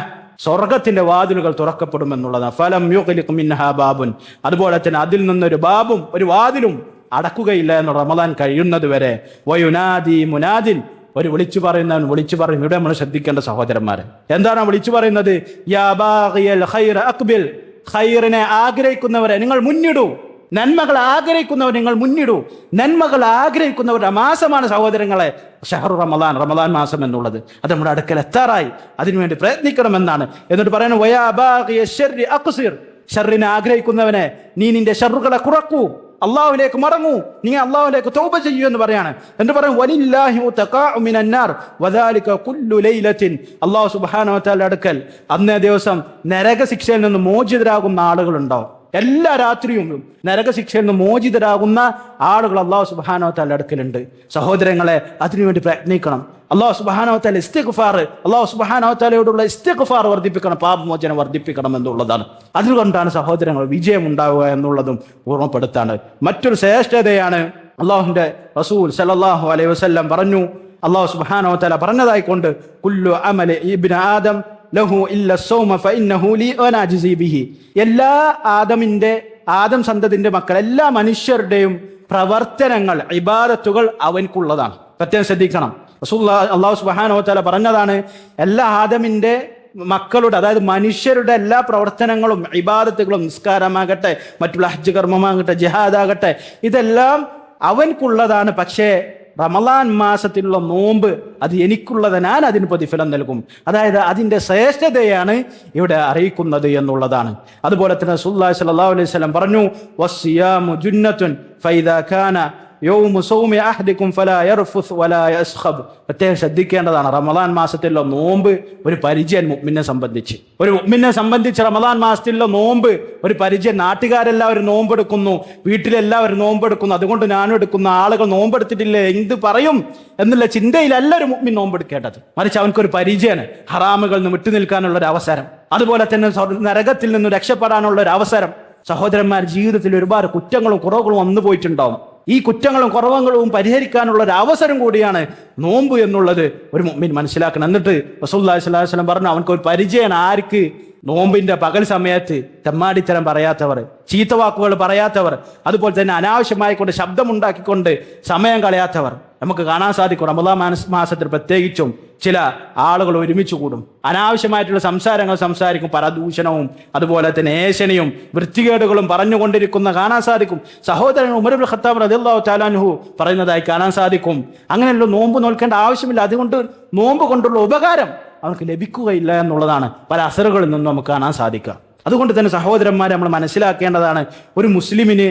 സ്വർഗത്തിന്റെ വാതിലുകൾ തുറക്കപ്പെടും എന്നുള്ളതാണ്. ഫലം യുഗ്ലിഖ് മിൻഹാ ബാബുൻ, അതുപോലെ തന്നെ അതിൽ നിന്നൊരു ബാബും ഒരു വാതിലും അടക്കുകയില്ല എന്ന് റമളാൻ കഴിയുന്നത് വരെ. വയുനാദി മുനാദിൻ, ഒരു വിളിച്ചു പറയുന്നവൻ വിളിച്ചു പറയും. ഇവിടെ നമ്മൾ ശ്രദ്ധിക്കേണ്ട സഹോദരന്മാരെ, എന്താണ് വിളിച്ചു പറയുന്നത്? യാ ബാഗിയൽ ഖൈറ അഖ്ബിൽ, ഖൈറിനെ ആഗ്രഹിക്കുന്നവരെ നിങ്ങൾ മുന്നിടൂ, നന്മകൾ ആഗ്രഹിക്കുന്നവർ നിങ്ങൾ മുന്നിടൂ. നന്മകൾ ആഗ്രഹിക്കുന്നവരുടെ മാസമാണ് സഹോദരങ്ങളെ ഷഹ്റു റമളാൻ, റമളാൻ മാസം എന്നുള്ളത്. അത് നമ്മുടെ അടുക്കൽ എത്താറായി, അതിനുവേണ്ടി പ്രയത്നിക്കണമെന്നാണ്. എന്നിട്ട് പറയുന്നത്, വയാ ബാഗിയ ശർരി അഖ്സിർ, ഷർറിനെ ആഗ്രഹിക്കുന്നവനെ നീ നിന്റെ ഷർറുകളെ കുറക്കൂ, അള്ളാഹുവിലേക്ക് മടങ്ങൂ, നീ അള്ളാഹുവിലേക്ക് തൗബ ചെയ്യൂ എന്ന് പറയാണ്. എന്ന് പറയും, വലില്ലാഹി മുതഖാഉ മിനന്നാർ വദാലിക കുല്ലു ലൈലത്തിൻ, അല്ലാഹു സുബ്ഹാനഹു വ തആല അടുക്കൽ അന്നേ ദിവസം നരകശിക്ഷയിൽ നിന്ന് മോചിതരാകുന്ന ആളുകളുണ്ടാവും. എല്ലാ രാത്രിയും നരകശിക്ഷയിൽ നിന്ന് മോചിതരാകുന്ന ആളുകൾ അല്ലാഹു സുബ്ഹാനഹു വ തആല അടുക്കലുണ്ട്. സഹോദരങ്ങളെ, അതിനുവേണ്ടി പ്രയത്നിക്കണം. അല്ലാഹു സുബ്ഹാനഹു വ തആല ഇസ്തിഗ്ഫാർ, അല്ലാഹു സുബ്ഹാനഹു വ തആലയോടുള്ള ഇസ്തിഗ്ഫാർ വർദ്ധിപ്പിക്കണം, പാപമോചനം വർദ്ധിപ്പിക്കണം എന്നുള്ളതാണ്. അതുകൊണ്ടാണ് സഹോദരങ്ങൾ വിജയം ഉണ്ടാവുക എന്നുള്ളതും ഓർമ്മപ്പെടുത്താണ്. മറ്റൊരു ശ്രേഷ്ഠതയാണ് അല്ലാഹുവിന്റെ റസൂൽ സല്ലല്ലാഹു അലൈഹി വസല്ലം പറഞ്ഞു, അല്ലാഹു സുബ്ഹാനഹു വ തആല പറഞ്ഞതായിക്കൊണ്ട്, കുല്ലു അമലി ഇബ്നു ആദം ലഹു ഇല്ല സൗമ ഫഇന്നഹു ലി വനാജിസി ബിഹി, എല്ലാ ആദം സന്തതിന്റെ മക്കൾ, എല്ലാ മനുഷ്യരുടെയും പ്രവർത്തനങ്ങൾ, ഇബാദത്തുകൾ അവൻക്കുള്ളതാണ്. പ്രത്യേകം ശ്രദ്ധിക്കണം. അല്ലാഹു സുബ്ഹാനഹു വ തആല പറഞ്ഞതാണ്, എല്ലാ ആദമിന്റെ മക്കളുടെ, അതായത് മനുഷ്യരുടെ എല്ലാ പ്രവർത്തനങ്ങളും, ഇബാദത്തുകളും, നിസ്കാരമാകട്ടെ, മറ്റുള്ള ഹജ്ജ് കർമ്മമാകട്ടെ, ജിഹാദാകട്ടെ, ഇതെല്ലാം അവൻക്കുള്ളതാണ്. പക്ഷേ റമളാൻ മാസത്തിലുള്ള നോമ്പ് അത് എനിക്കുള്ളത്, ഞാൻ അതിന് പ്രതിഫലം നൽകും. അതായത് അതിന്റെ ശ്രേഷ്ഠതയാണ് ഇവിടെ അറിയിക്കുന്നത് എന്നുള്ളതാണ്. അതുപോലെ തന്നെ റസൂലുള്ളാഹി സ്വല്ലല്ലാഹു അലൈഹി വസല്ലം പറഞ്ഞു, വസ്സിയാമു ജുന്നത്തുൻ ഫൈദാ കാന യൗമു സൗമി അഹദികും ഫലാ യർഫുസ് വലാ യസ്ഖബ്. പ്രത്യേകം ശ്രദ്ധിക്കേണ്ടതാണ്, റമളാൻ മാസത്തിലുള്ള നോമ്പ് ഒരു പരിചയം മുഅ്മിനെ സംബന്ധിച്ച് റമളാൻ മാസത്തിലുള്ള നോമ്പ് ഒരു പരിചയം. നാട്ടുകാരെല്ലാവരും നോമ്പെടുക്കുന്നു, വീട്ടിലെല്ലാവരും നോമ്പെടുക്കുന്നു, അതുകൊണ്ട് ഞാനും എടുക്കുന്ന ആളുകൾ നോമ്പെടുത്തിട്ടില്ലേ എന്ത് പറയും എന്നുള്ള ചിന്തയിലല്ല ഒരു മുഅ്മിൻ നോമ്പെടുക്കേണ്ടത്. മറിച്ച് അവനക്കൊരു പരിചയമാണ്, ഹറാമുകളിൽ നിന്ന് വിട്ടുനിൽക്കാനുള്ള ഒരു അവസരം, അതുപോലെ തന്നെ നരകത്തിൽ നിന്ന് രക്ഷപ്പെടാനുള്ള ഒരു അവസരം. സഹോദരന്മാർ, ജീവിതത്തിൽ ഒരുപാട് കുറ്റങ്ങളും കുറവുകളും വന്നു പോയിട്ടുണ്ടാവും. ഈ കുറ്റങ്ങളും കുറവുകളും പരിഹരിക്കാനുള്ള ഒരു അവസരം കൂടിയാണ് നോമ്പ് എന്നുള്ളത് ഒരു മുഅ്മിൻ മനസ്സിലാക്കണം. എന്നിട്ട് റസൂലുള്ളാഹി സ്വല്ലല്ലാഹു അലൈഹി വസല്ലം പറഞ്ഞു, അവനക്ക് ഒരു പരിചയമാണ് ആർക്ക്? നോമ്പിന്റെ പകൽ സമയത്ത് തെമ്മാടിത്തരം പറയാത്തവർ, ചീത്തവാക്കുകൾ പറയാത്തവർ, അതുപോലെ തന്നെ അനാവശ്യമായിക്കൊണ്ട് ശബ്ദമുണ്ടാക്കിക്കൊണ്ട് സമയം കളയാത്തവർ നമുക്ക് കാണാൻ സാധിക്കും. റമദാൻ മാസത്തിൽ പ്രത്യേകിച്ചും ചില ആളുകൾ ഒരുമിച്ച് കൂടും, അനാവശ്യമായിട്ടുള്ള സംസാരങ്ങൾ സംസാരിക്കും, പരദൂഷണവും അതുപോലെ തന്നെ ഏഷണിയും വൃത്തികേടുകളും പറഞ്ഞുകൊണ്ടിരിക്കുന്ന കാണാൻ സാധിക്കും. സഹോദരൻ ഉമർ ഇബ്നു ഖത്താബ് റളിയല്ലാഹു തആല അൻഹു പറയുന്നതായി കാണാൻ സാധിക്കും. അങ്ങനെയുള്ള നോമ്പ് നോൽക്കേണ്ട ആവശ്യമില്ല, അതുകൊണ്ട് നോമ്പ് കൊണ്ടുള്ള ഉപകാരം അവർക്ക് ലഭിക്കുകയില്ല എന്നുള്ളതാണ് പല അസറുകളിൽ നിന്നും നമുക്ക് കാണാൻ സാധിക്കുക. അതുകൊണ്ട് തന്നെ സഹോദരന്മാരെ നമ്മൾ മനസ്സിലാക്കേണ്ടതാണ്, ഒരു മുസ്ലിമിന്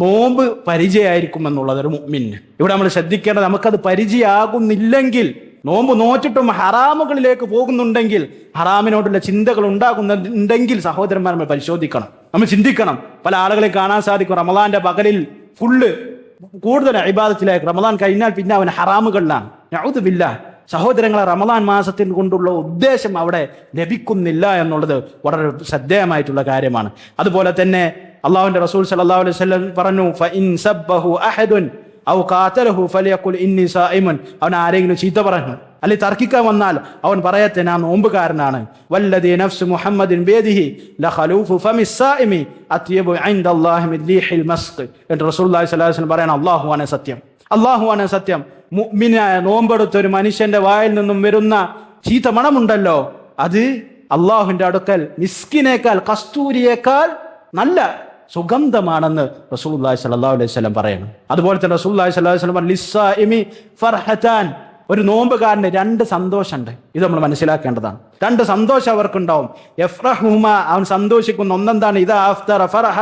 നോമ്പ് പരിചയമായിരിക്കും എന്നുള്ളത് ഒരു മുഅ്മിന്. ഇവിടെ നമ്മൾ ശ്രദ്ധിക്കേണ്ടത്, നമുക്കത് പരിചയമാകുന്നില്ലെങ്കിൽ, നോമ്പ് നോറ്റിട്ടും ഹറാമുകളിലേക്ക് പോകുന്നുണ്ടെങ്കിൽ, ഹറാമിനോടുള്ള ചിന്തകൾ ഉണ്ടാകുന്നുണ്ടെങ്കിൽ സഹോദരന്മാർ നമ്മൾ പരിശോധിക്കണം, നമ്മൾ ചിന്തിക്കണം. പല ആളുകളെ കാണാൻ സാധിക്കും റമദാന്റെ പകലിൽ കൂടുതൽ ഇബാദത്തിലേക്ക്, റമദാൻ കഴിഞ്ഞാൽ പിന്നെ അവൻ ഹറാമുകളിലാണ്. നഊദു ബില്ലാഹ്. സഹോദരങ്ങളെ, റമദാൻ മാസത്തിൽ കൊണ്ടുള്ള ഉദ്ദേശം അവിടെ ലഭിക്കുന്നില്ല എന്നുള്ളത് വളരെ ശ്രദ്ധേയമായിട്ടുള്ള കാര്യമാണ്. അതുപോലെ തന്നെ അള്ളാഹുവിന്റെ റസൂൽ സല്ലല്ലാഹു അലൈഹി വസല്ലം പറഞ്ഞു, ഫഇൻ സബ്ബഹു അഹദുൻ ഔ ഖാതലഹു ഫലിയഖുൽ ഇന്നി സായിമുൻ. അവൻ ആരെങ്കിലും ചീത്ത പറഞ്ഞു അല്ലെങ്കിൽ തർക്കിക്കാൻ വന്നാൽ അവൻ പറയട്ടെ, ഞാൻ നോമ്പുകാരനാണ്. വല്ലദീ നഫ്സു മുഹമ്മദിൻ ബിയദിഹി ലഖലൂഫു ഫമിസ് സായിമി അത്യബു ഇൻദല്ലാഹി മിൻ റീഹിൽ മസ്ക്. എന്ന് റസൂലുള്ളാഹി സ്വല്ലല്ലാഹു അലൈഹി വസല്ലം പറയണം, അല്ലാഹുവാണ് സത്യം, അല്ലാഹുവാണ് സത്യം. മുഅ്മിനായ നോമ്പെടുത്ത ഒരു മനുഷ്യന്റെ വായിൽ നിന്നും വരുന്ന ചീത്ത മണമുണ്ടല്ലോ, അത് അള്ളാഹുവിന്റെ അടുക്കൽ മിസ്കിനേക്കാൾ, കസ്തൂരിയേക്കാൾ നല്ല സുഗന്ധമാണെന്ന് റസൂലുള്ളാഹി സ്വല്ലല്ലാഹു അലൈഹി വസല്ലം പറയണം. അതുപോലെ തന്നെ റസൂലുള്ളാഹി സ്വല്ലല്ലാഹു അലൈഹി വസല്ലം പറഞ്ഞു, ലിസ്സായിമി ഫർഹതാൻ. ഒരു നോമ്പുകാരന് രണ്ട് സന്തോഷമുണ്ട്. ഇത് നമ്മൾ മനസ്സിലാക്കേണ്ടതാണ്. രണ്ട് സന്തോഷം അവർക്കുണ്ടാവും. യഫ്റഹുമ, അവൻ സന്തോഷിക്കുന്ന ഒന്നെന്താണ്? ഇദാ അഫ്തറ ഫറഹ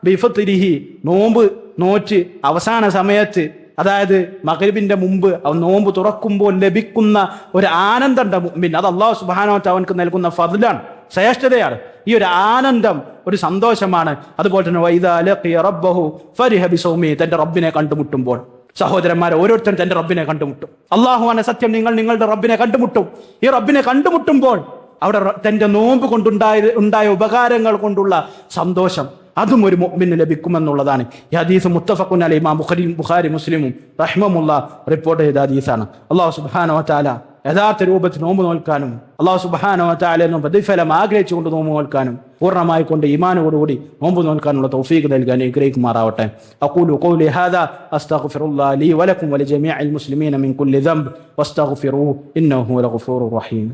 ബിഫത്രിഹി. നോമ്പ് നോറ്റ് അവസാന സമയത്ത്, അതായത് മഗ്രിബിന്റെ മുമ്പ് അവൻ നോമ്പ് തുറക്കുമ്പോൾ ലഭിക്കുന്ന ഒരു ആനന്ദം മുഅ്മിൻ, അത് അല്ലാഹു സുബ്ഹാനഹു വ തആല അവൻക്ക് നൽകുന്ന ഫദ്ലാണ്, ശ്രേഷ്ഠതയാണ്. ഈ ഒരു ആനന്ദം, ഒരു സന്തോഷമാണ്. അതുപോലെ തന്നെ വഇദാ ലഖിയ റബ്ബഹു ഫരിഹ ബിസൗമി. തന്റെ റബ്ബിനെ കണ്ടുമുട്ടുമ്പോൾ, സഹോദരന്മാരെ, ഓരോരുത്തരും തന്റെ റബ്ബിനെ കണ്ടുമുട്ടും. അല്ലാഹുവാണ് സത്യം, നിങ്ങൾ നിങ്ങളുടെ റബ്ബിനെ കണ്ടുമുട്ടും. ഈ റബ്ബിനെ കണ്ടുമുട്ടുമ്പോൾ അവിടെ തന്റെ നോമ്പ് കൊണ്ടുണ്ടായ ഉപകാരങ്ങൾ കൊണ്ടുള്ള സന്തോഷം, അതും ഒരു മുഅ്മിന് ലഭിക്കുമെന്നുള്ളതാണ്. ഈ ഹദീസ് മുത്തഫഖുൻ അലൈഹി, ഇമാം ബുഖാരി മുസ്ലിമും റഹ്മഹുല്ലാഹ് റിപ്പോർട്ട് ചെയ്ത ഹദീസാണ്. അല്ലാഹു സുബ്ഹാനഹു വ തആല യഥാർത്ഥ രൂപത്തിൽ നോമ്പ് നോൽക്കാനും അല്ലാഹു സുബ്ഹാനഹു വ തആല പ്രതിഫലം ആഗ്രഹിച്ചുകൊണ്ട് നോമ്പ് നോൽക്കാനും പൂർണ്ണമായി കൊണ്ട് ഈമാനോടുകൂടി നോമ്പ് നോൽക്കാനുള്ള തൗഫീഖ് നൽകാൻ അനുഗ്രഹിക്കുമാറാവട്ടെ. അഖൂലു ഖൗലി ഹാദാ അസ്തഗ്ഫിറുല്ലാഹ ലീ വലക്കും വലിജമീഇൽ മുസ്ലിമീന മിൻ കുല്ലി ദംബ് വസ്തഗ്ഫിറൂഹു ഇന്നഹു ഹുവൽ ഗഫൂറുർ റഹീം.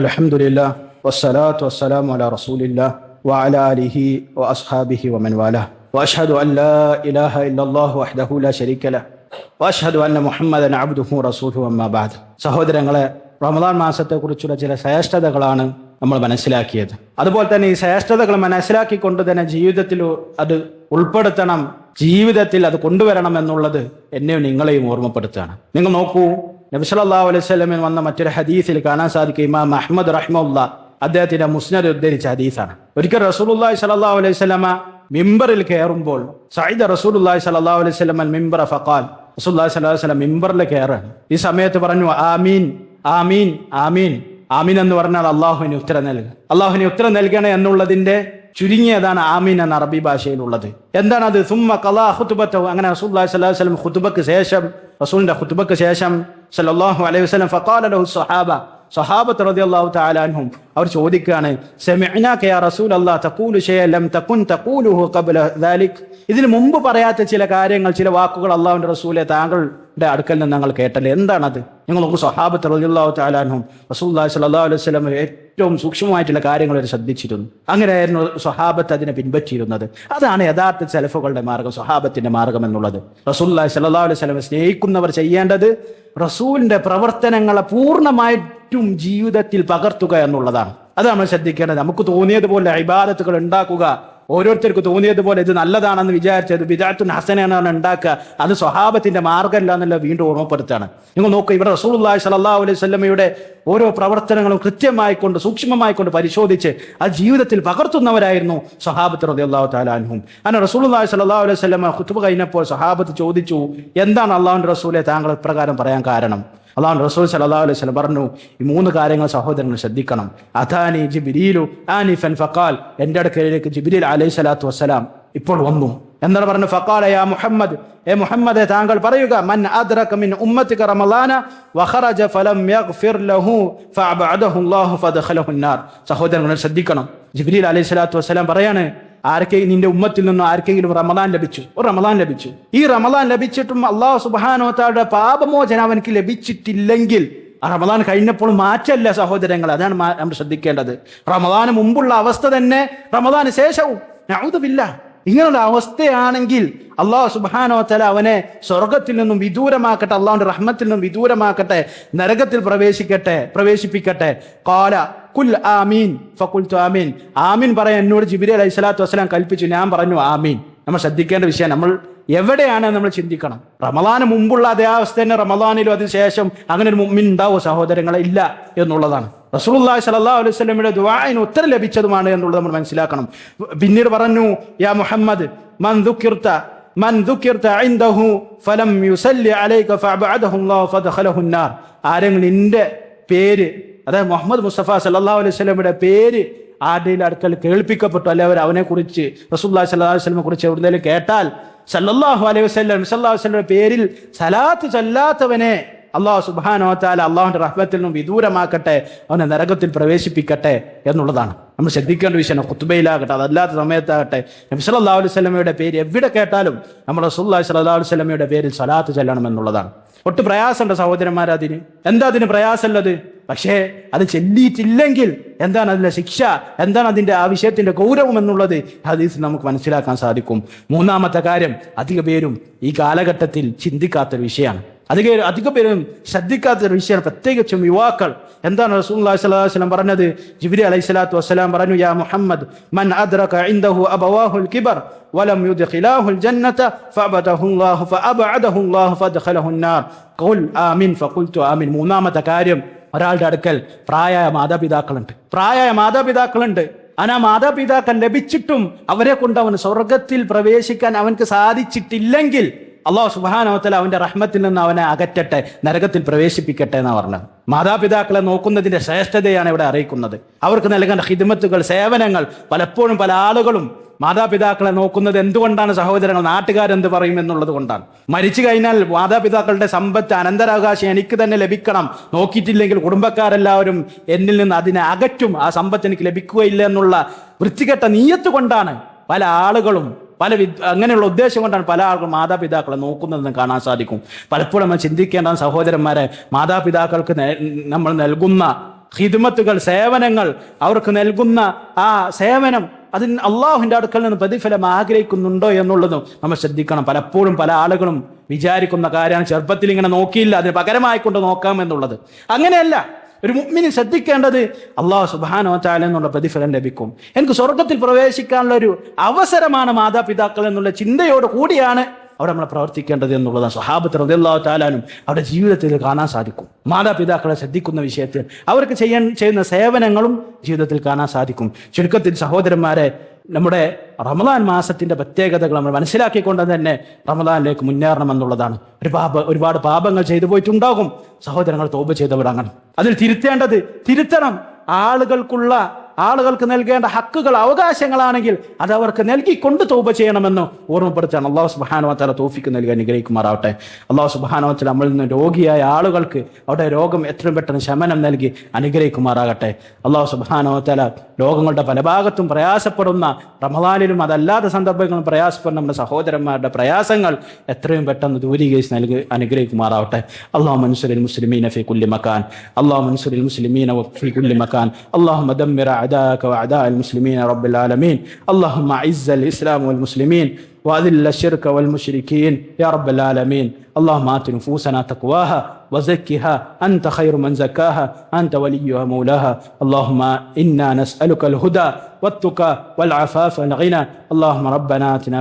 അൽഹംദുലില്ലാഹ് വസ്സലാത്തു വസ്സലാമു അലാ റസൂലില്ലാഹ് وعلى آله وأصحابه ومن والاه وأشهد أن لا إله إلا الله وحده لا شريك له وأشهد أن محمدا عبده ورسوله أما بعد. സഹോദരങ്ങളെ, റമദാൻ മാസത്തെക്കുറിച്ചുള്ള ചില ശ്രേഷ്ഠതകളാണ് നമ്മൾ മനസ്സിലാക്കിയത്. അതുപോലെ തന്നെ ഈ ശ്രേഷ്ഠതകൾ മനസ്സിലാക്കിക്കൊണ്ട് തന്നെ ജീവിതത്തിൽ അത് ഉൾപ്പെടുത്തണം, ജീവിതത്തിൽ അത് കൊണ്ടുവരണം എന്നുള്ളത് എന്നെയും നിങ്ങളെയും ഓർമ്മപ്പെടുത്തുകയാണ്. നിങ്ങൾ നോക്കൂ, നബി സല്ലല്ലാഹു അലൈഹി വസല്ലമയിൽ വന്ന മറ്റൊരു ഹദീസിൽ കാണാൻ സാധിക്കും, ഇമാം അഹ്മദ് റഹ്മഹുല്ലാഹ് അദ്ദേഹത്തിന്റെ മുസ്നദ് ഉദ്ധരിച്ച ഹദീസാണ്. ഒരിക്കൽ റസൂലുള്ളാഹി സ്വല്ലല്ലാഹു അലൈഹി വസല്ലമ മിമ്പറിൽ കയറുമ്പോൾ, സഅദ റസൂലുള്ളാഹി സ്വല്ലല്ലാഹു അലൈഹി വസല്ലം അൽ മിമ്പറ ഫഖാൽ. റസൂലുള്ളാഹി സ്വല്ലല്ലാഹു അലൈഹി വസല്ലം മിമ്പറിൽ കയറാണ്. ഈ സമയത്ത് പറഞ്ഞു, ആമീൻ ആമീൻ ആമീൻ. ആമീൻ എന്ന് പറഞ്ഞാൽ അള്ളാഹുവിന് ഉത്തരം നൽകുക, അള്ളാഹുവിന് ഉത്തരം നൽകണേ എന്നുള്ളതിന്റെ ചുരുങ്ങിയതാണ് ആമീൻ എന്ന അറബി ഭാഷയിലുള്ളത്. എന്താണത്? സുമ്മ ഖളാ ഖുതുബതഹു. അങ്ങനെ റസൂലുള്ളാഹി സ്വല്ലല്ലാഹു അലൈഹി വസല്ലം ഖുതുബക്ക് ശേഷം, റസൂലിന്റെ ഖുതുബക്ക് ശേഷം സല്ലല്ലാഹു അലൈഹി വസല്ലം ഫഖാല ലഹു സ്വഹാബ, സ്വഹാബത്ത് റളിയല്ലാഹു തആല അൻഹും അവർ ചോദിക്കുകയാണ്, സമിഅനാക യാ റസൂലല്ലാഹ് തഖൂലു ശൈഅൻ ലം തകുൻ തഖൂലുഹു ഖബ്ല ദാലിക്. ഇതിനു മുമ്പ് പറയാത്ത ചില കാര്യങ്ങൾ, ചില വാക്കുകൾ അല്ലാഹുവിന്റെ റസൂലെ താങ്കളുടെ അടുക്കൽ നിന്ന് ഞങ്ങൾ കേട്ടല്ലേ, എന്താണത്? നിങ്ങൾ നോക്കൂ, സ്വഹാബത്ത് റളിയല്ലാഹു തആല അൻഹും റസൂലുള്ളാഹി സ്വല്ലല്ലാഹു അലൈഹി വസല്ലം ഏറ്റവും സൂക്ഷ്മമായിട്ടുള്ള കാര്യങ്ങൾ അവർ ശ്രദ്ധിച്ചിരുന്നു. അങ്ങനെയായിരുന്നു സ്വഹാബത്ത് അതിനെ പിൻപറ്റിയിരുന്നത്. അതാണ് യഥാർത്ഥ സലഫുകളുടെ മാർഗം, സ്വഹാബത്തിന്റെ മാർഗം എന്നുള്ളത്. റസൂലുള്ളാഹി സ്വല്ലല്ലാഹു അലൈഹി വസല്ലം സ്നേഹിക്കുന്നവർ ചെയ്യേണ്ടത് റസൂലിന്റെ പ്രവർത്തനങ്ങളെ പൂർണ്ണമായിട്ടും ജീവിതത്തിൽ പകർത്തുക എന്നുള്ളതാണ്. അത് നമ്മൾ ശ്രദ്ധിക്കേണ്ടത്. നമുക്ക് തോന്നിയതുപോലെ ഇബാദത്തുകൾ ഉണ്ടാക്കുക, ഓരോരുത്തർക്ക് തോന്നിയതുപോലെ ഇത് നല്ലതാണെന്ന് വിചാരിച്ചത് ബിദ്അത്തുൻ ഹസനയാണ് ഉണ്ടാക്കുക, അത് സ്വഹാബത്തിന്റെ മാർഗ്ഗമല്ല എന്നുള്ള വീണ്ടും ഓർമ്മപ്പെടുത്താണ്. നിങ്ങൾ നോക്കുക, ഇവിടെ റസൂലുള്ളാഹി സ്വല്ലല്ലാഹു അലൈഹി വസല്ലമയുടെ ഓരോ പ്രവർത്തനങ്ങളും കൃത്യമായിക്കൊണ്ട് സൂക്ഷ്മമായിക്കൊണ്ട് പരിശോധിച്ച് അത് ജീവിതത്തിൽ പകർത്തുന്നവരായിരുന്നു സ്വഹാബത്ത് റളിയല്ലാഹു തആല അൻഹും. അങ്ങനെ റസൂലുള്ളാഹി സ്വല്ലല്ലാഹു അലൈഹി വസല്ലമ ഖുതുബ കഴിഞ്ഞപ്പോൾ സ്വഹാബത്ത് ചോദിച്ചു, എന്താണ് അല്ലാഹുവിന്റെ റസൂലെ താങ്കൾ ഇപ്രകാരം പറയാൻ കാരണം? അല്ലാഹുവിന്റെ റസൂൽ സല്ലല്ലാഹു അലൈഹി വസല്ലം പറഞ്ഞു, ഈ മൂന്ന് കാര്യങ്ങൾ സഹോദരങ്ങൾ ശ്രദ്ധിക്കണം. അതാനി ജിബ്രീലു ആനിഫൻ ഫഖാൽ. എൻ്റെ അടുക്കലേക്ക് ജിബ്രീൽ അലൈഹി സ്വലാത്തു വസ്സലാം ഇപ്പോൾ വന്നു. എന്താണ് പറഞ്ഞു? ഫഖാല യാ മുഹമ്മദ്, മുഹമ്മദേ താങ്കൾ പറയുക, മൻ അദ്റക മിൻ ഉമ്മതിക റമളാന വഖറജ ഫലം യഗ്ഫിർ ലഹു ഫഅബഅദഹു അല്ലാഹു ഫദഖലഹു അന്നാർ. സഹോദരങ്ങളെ ശ്രദ്ധിക്കണം, ജിബ്രീൽ അലൈഹി സ്വലാത്തു വസ്സലാം പറയാണ്, നിന്റെ ഉമ്മത്തിൽ നിന്നും ആർക്കെങ്കിലും റമളാൻ ലഭിച്ചു, ഒരു റമളാൻ ലഭിച്ചു, ഈ റമളാൻ ലഭിച്ചിട്ടും അല്ലാഹു സുബ്ഹാനഹു വ തആലയുടെ പാപമോചനം അവനക്ക് ലഭിച്ചിട്ടില്ലെങ്കിൽ, ആ റമളാൻ കഴിഞ്ഞപ്പോൾ മാറ്റല്ല സഹോദരങ്ങൾ, അതാണ് നമ്മൾ ശ്രദ്ധിക്കേണ്ടത്. റമളാന് മുമ്പുള്ള അവസ്ഥ തന്നെ റമളാന് ശേഷവും നഊദു ബില്ലാഹ് ഇങ്ങനെയുള്ള അവസ്ഥയാണെങ്കിൽ അല്ലാഹു സുബ്ഹാനഹു വ തആല അവനെ സ്വർഗത്തിൽ നിന്നും വിദൂരമാക്കട്ടെ, അള്ളാഹുവിന്റെ റഹ്മത്തിൽ നിന്നും വിദൂരമാക്കട്ടെ, നരകത്തിൽ പ്രവേശിപ്പിക്കട്ടെ. ഖാല കുൽ ആമീൻ ഫഖുൽതു ആമീൻ. ആമീൻ പറയാൻ എന്നോട് ജിബ്രീൽ അലൈഹി സ്വലാത്തു വസ്സലാം കൽപ്പിച്ചു, ഞാൻ പറഞ്ഞു ആമീൻ. നമ്മൾ ശ്രദ്ധിക്കേണ്ട വിഷയം, നമ്മൾ എവിടെയാണ് നമ്മൾ ചിന്തിക്കണം. റമളാന് മുമ്പുള്ള അതേ അവസ്ഥ തന്നെ റമളാനിലും അതിനുശേഷം അങ്ങനെ ഒരു മുഅ്മിൻ ഉണ്ടാവോ സഹോദരങ്ങളെ? ഇല്ല എന്നുള്ളതാണ്. റസൂലുള്ളാഹി സ്വല്ലല്ലാഹു അലൈഹി വസല്ലമയുടെ ദുആഇന് ഉത്തരം ലഭിച്ചതുമാണ് എന്നുള്ളത് നമ്മൾ മനസ്സിലാക്കണം. പിന്നീട് പറഞ്ഞു, യാ മുഹമ്മദ് മൻ ദുക്കിർത ഇൻദഹു ഫലം യുസല്ലി അലൈക ഫഅബഅദഹു അല്ലാഹു ഫദഖലഹു അന്നാർ. ആരെങ്കിലും നിന്റെ പേര്, അതായത് മുഹമ്മദ് മുസ്തഫ സല്ലല്ലാഹു അലൈഹി വസല്ലമയുടെ പേര് ആരുടെയും അടുക്കൽ കേൾപ്പിക്കപ്പെട്ടു, അല്ലെ അവർ അവനെ കുറിച്ച് റസൂലുള്ളാഹി സ്വല്ലല്ലാഹു അലൈഹി വസല്ലമയെ കുറിച്ച് എവിടെയെങ്കിലും കേട്ടാൽ, സല്ലല്ലാഹു അലൈഹി വസല്ലമയുടെ പേരിൽ സലാത്ത് ചൊല്ലാത്തവനെ അല്ലാഹു സുബ്ഹാനഹു വ തആല അള്ളാഹുവിന്റെ റഹ്മത്തിൽ നിന്നും വിദൂരമാക്കട്ടെ, അവനെ നരകത്തിൽ പ്രവേശിപ്പിക്കട്ടെ എന്നുള്ളതാണ് നമ്മൾ ശ്രദ്ധിക്കേണ്ട വിഷയം. ഖുത്ബയിലാകട്ടെ, അതല്ലാത്ത സമയത്താകട്ടെ, നബി സല്ലല്ലാഹു അലൈഹി വസല്ലമയുടെ പേര് എവിടെ കേട്ടാലും നമ്മൾ റസൂലുള്ളാഹി സ്വല്ലല്ലാഹു അലൈഹി വസല്ലമയുടെ പേരിൽ സ്വലാത്ത് ചൊല്ലണം എന്നുള്ളതാണ്. ഒട്ട് പ്രയാസമുണ്ട് സഹോദരന്മാരെ അതിന്. എന്താ അതിന് പ്രയാസമുള്ളത്? പക്ഷേ അത് ചെല്ലിയിട്ടില്ലെങ്കിൽ എന്താണ് അതിന്റെ ശിക്ഷ, എന്താണ് അതിന്റെ ആ വിഷയത്തിന്റെ ഗൗരവം എന്നുള്ളത് ഹദീസിൽ നമുക്ക് മനസ്സിലാക്കാൻ സാധിക്കും. മൂന്നാമത്തെ കാര്യം, അധിക പേരും ഈ കാലഘട്ടത്തിൽ ചിന്തിക്കാത്തൊരു വിഷയമാണ്, അധിക പേരും ശ്രദ്ധിക്കാത്തൊരു വിഷയമാണ്, പ്രത്യേകിച്ചും യുവാക്കൾ. എന്താണ് റസൂലുള്ളാഹി സ്വല്ലല്ലാഹു അലൈഹി വസല്ലം പറഞ്ഞത്? ജിബ്രീൽ അലൈഹി സ്വലാത്തു വസ്സലാം പറഞ്ഞു, യാ മുഹമ്മദ് മൻ അദ്റക ഇൻദഹു അബവാഹുൽ കിബർ വലം യുദ്ഖിലാഹുൽ ജന്നത ഫഅബദഹു അല്ലാഹു ഫദഖലഹു അന്നാർ. ഖുൽ ആമീൻ ഫഖുൽതു ആമീൻ. മൂന്നാമത്തെ കാര്യം, ഒരാളുടെ അടുക്കൽ പ്രായമായ മാതാപിതാക്കളുണ്ട്. ആ മാതാപിതാക്കൾ ലഭിച്ചിട്ടും അവരെ കൊണ്ട് അവന് സ്വർഗത്തിൽ പ്രവേശിക്കാൻ അവനക്ക് സാധിച്ചിട്ടില്ലെങ്കിൽ അല്ലാഹു സുബ്ഹാനഹു വ തആല അവന്റെ റഹ്മത്തിൽ നിന്ന് അവനെ അകറ്റട്ടെ, നരകത്തിൽ പ്രവേശിപ്പിക്കട്ടെ എന്നാണ് പറഞ്ഞത്. മാതാപിതാക്കളെ നോക്കുന്നതിന്റെ ശ്രേഷ്ഠതയാണ് ഇവിടെ അറിയിക്കുന്നത്. അവർക്ക് നൽകേണ്ട ഖിദ്മത്തുകൾ, സേവനങ്ങൾ. പലപ്പോഴും പല ആളുകളും മാതാപിതാക്കളെ നോക്കുന്നത് എന്തുകൊണ്ടാണ് സഹോദരങ്ങൾ? നാട്ടുകാരെന്ത് പറയും എന്നുള്ളത് കൊണ്ടാണ്. മരിച്ചു കഴിഞ്ഞാൽ മാതാപിതാക്കളുടെ സമ്പത്ത്, അനന്തരാവകാശം എനിക്ക് തന്നെ ലഭിക്കണം, നോക്കിയിട്ടില്ലെങ്കിൽ കുടുംബക്കാരെല്ലാവരും എന്നിൽ നിന്ന് അതിനെ അകറ്റും, ആ സമ്പത്ത് എനിക്ക് ലഭിക്കുകയില്ല എന്നുള്ള വൃത്തികെട്ട നീയത്ത് കൊണ്ടാണ് പല ആളുകളും, അങ്ങനെയുള്ള ഉദ്ദേശം കൊണ്ടാണ് പല ആളുകളും മാതാപിതാക്കളെ നോക്കുന്നതെന്ന് കാണാൻ സാധിക്കും. പലപ്പോഴും നമ്മൾ ചിന്തിക്കേണ്ട സഹോദരന്മാരെ, മാതാപിതാക്കൾക്ക് നമ്മൾ നൽകുന്ന ഖിദ്മത്തുകൾ, സേവനങ്ങൾ, അവർക്ക് നൽകുന്ന ആ സേവനം അതിന് അള്ളാഹുവിന്റെ അടുക്കൽ നിന്ന് പ്രതിഫലം ആഗ്രഹിക്കുന്നുണ്ടോ എന്നുള്ളതും നമ്മൾ ശ്രദ്ധിക്കണം. പലപ്പോഴും പല ആളുകളും വിചാരിക്കുന്ന കാര്യമാണ്, ചെറുപ്പത്തിൽ ഇങ്ങനെ നോക്കിയില്ല, അതിന് പകരമായിക്കൊണ്ട് നോക്കാം എന്നുള്ളത്. അങ്ങനെയല്ല. ഒരു മുഅ്മിൻ ശ്രദ്ധിക്കേണ്ടത് അല്ലാഹു സുബ്ഹാനഹു വ തആല എന്നുള്ള പ്രതിഫലം ലഭിക്കും, എനിക്ക് സ്വർഗത്തിൽ പ്രവേശിക്കാനുള്ള ഒരു അവസരമാണ് മാതാപിതാക്കൾ എന്നുള്ള ചിന്തയോട് കൂടിയാണ് അവിടെ നമ്മൾ പ്രവർത്തിക്കേണ്ടത് എന്നുള്ളതാണ്. സ്വഹാബത്ത് റളിയല്ലാഹു തആല അൻഹും അവരുടെ ജീവിതത്തിൽ കാണാൻ സാധിക്കും. മാതാപിതാക്കളെ ശ്രദ്ധിക്കുന്ന വിഷയത്തിൽ അവർക്ക് ചെയ്യുന്ന സേവനങ്ങളും ജീവിതത്തിൽ കാണാൻ സാധിക്കും. ചുരുക്കത്തിൽ സഹോദരന്മാരെ, നമ്മുടെ റമളാൻ മാസത്തിന്റെ പ്രത്യേകതകൾ നമ്മൾ മനസ്സിലാക്കിക്കൊണ്ട് തന്നെ റമളാനിലേക്ക് മുന്നേറണമെന്നുള്ളതാണ്. ഒരുപാട് പാപങ്ങൾ ചെയ്തു പോയിട്ടുണ്ടാകും സഹോദരങ്ങൾ, തൗബ ചെയ്തവരാകണം. അതിൽ തിരുത്തണം. ആളുകൾക്ക് നൽകേണ്ട ഹക്കുകൾ, അവകാശങ്ങളാണെങ്കിൽ അത് അവർക്ക് നൽകിക്കൊണ്ട് തൗബ ചെയ്യണമെന്ന് ഓർമ്മപ്പെടുത്താണ്. അല്ലാഹു സുബ്ഹാനഹു വ തആല തൗഫീഖ് നൽകി അനുഗ്രഹിക്കുമാറാവട്ടെ. അല്ലാഹു സുബ്ഹാനഹു വ തആല നമ്മളിൽ നിന്ന് രോഗിയായ ആളുകൾക്ക് അവരുടെ രോഗം എത്രയും പെട്ടെന്ന് ശമനം നൽകി അനുഗ്രഹിക്കുമാറാകട്ടെ. അല്ലാഹു സുബ്ഹാനഹു വ തആല ലോകങ്ങളുടെ പല ഭാഗത്തും പ്രയാസപ്പെടുന്ന, റമളാനിലും അതല്ലാത്ത സന്ദർഭങ്ങളും പ്രയാസപ്പെടുന്ന നമ്മുടെ സഹോദരന്മാരുടെ പ്രയാസങ്ങൾ എത്രയും പെട്ടെന്ന് ദൂരീകരിച്ച് നൽകി അനുഗ്രഹിക്കുമാറാവട്ടെ. അല്ലാഹുമ്മ അൻസുരിൽ മുസ്ലിമീന ഫീ കുല്ലി മകാൻ, അല്ലാഹുമ്മ അൻസുരിൽ മുസ്ലിമീന ഫീ കുല്ലി മകാൻ, അല്ലാഹുമ്മ ദമ്മിർ أعداءك وأعداء المسلمين رب العالمين. اللهم أعز الإسلام والمسلمين وأذل الشرك والمشركين يا رب العالمين. اللهم آت نفوسنا تقواها وزكها أنت خير من زكاها أنت وليها مولاها. اللهم إنا نسألك الهدى والتقى والعفاف والغنى. اللهم ربنا آتنا